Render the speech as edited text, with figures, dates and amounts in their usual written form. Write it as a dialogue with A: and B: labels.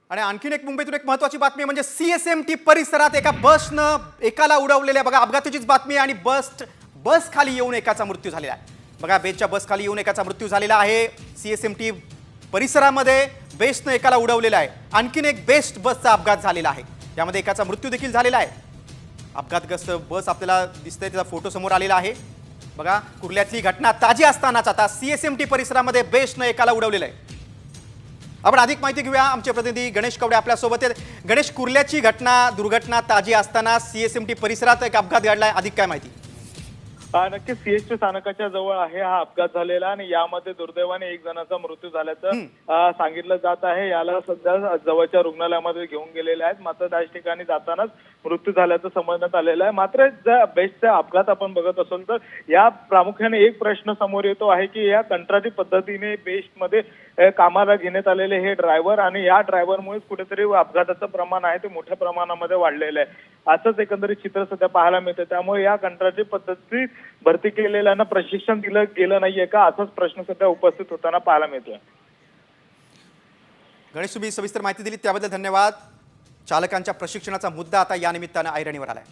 A: आणि आणखीन एक मुंबईतून एक महत्त्वाची बातमी म्हणजे सीएसएमटी परिसरात एका बसनं एकाला उडवलेल्या बघा अपघाताचीच बातमी आणि बस खाली येऊन एकाचा मृत्यू झालेला आहे। बघा बेसच्या बस खाली येऊन एकाचा मृत्यू झालेला आहे। सीएसएमटी परिसरामध्ये बेसनं एकाला उडवलेला आहे। आणखीन एक बेस्ट बसचा अपघात झालेला आहे, यामध्ये एकाचा मृत्यू देखील झालेला आहे। अपघातग्रस्त बस आपल्याला दिसते, त्याचा फोटो समोर आलेला आहे। बघा कुर्ल्यातली घटना ताजी असतानाच आता सीएसएमटी परिसरामध्ये बेसनं एकाला उडवलेलं आहे। आपण अधिक माहिती घेऊया, आमचे प्रतिनिधी गणेश कवडे आपल्या सोबत आहेत। गणेश, कुर्ल्याची दुर्घटना ताजी असताना सीएसएमटी परिसरात एक अपघात घडलाय, अधिक काय माहिती?
B: नक्कीच सीएसटी स्थानकाच्या जवळ आहे हा अपघात झालेला आणि यामध्ये दुर्दैवाने एक जणाचा मृत्यू झाल्याचं सांगितलं जात आहे। याला सध्या जवळच्या रुग्णालयामध्ये घेऊन गेलेले आहेत, मात्र त्याच ठिकाणी जातानाच मृत्यू झाल्याचं समजण्यात आलेलं आहे। मात्र जर बेस्टचा अपघात आपण बघत असेल तर या प्रामुख्याने एक प्रश्न समोर येतो आहे की या कंत्राटी पद्धतीने बेस्टमध्ये कामाला घेण्यात आलेले हे ड्रायव्हर आणि या ड्रायव्हरमुळेच कुठेतरी अपघाताचं प्रमाण आहे ते मोठ्या प्रमाणामध्ये वाढलेलं आहे, असंच एकंदरीत चित्र सध्या पाहायला मिळतं। त्यामुळे या कंत्राटी पद्धतीत भरती केलेल्यांना प्रशिक्षण दिलं गेलं नाहीये का, असाच प्रश्न सध्या उपस्थित होताना पाहायला मिळतोय।
A: गणेश, तुम्ही सविस्तर माहिती दिली त्याबद्दल धन्यवाद। चालकांच्या प्रशिक्षणाचा मुद्दा आता या निमित्तानं ऐरणीवर आलाय।